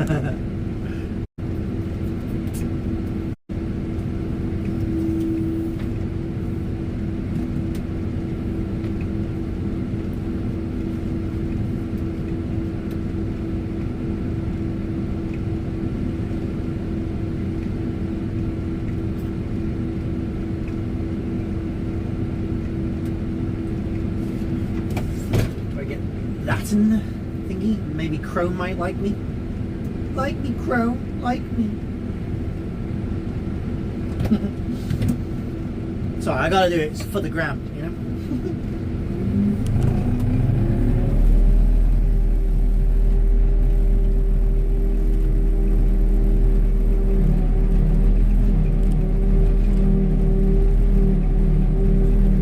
Latin thingy. Maybe Chrome might like me. Like me, Chrome. Like me. Sorry, I gotta do it. It's for the gram.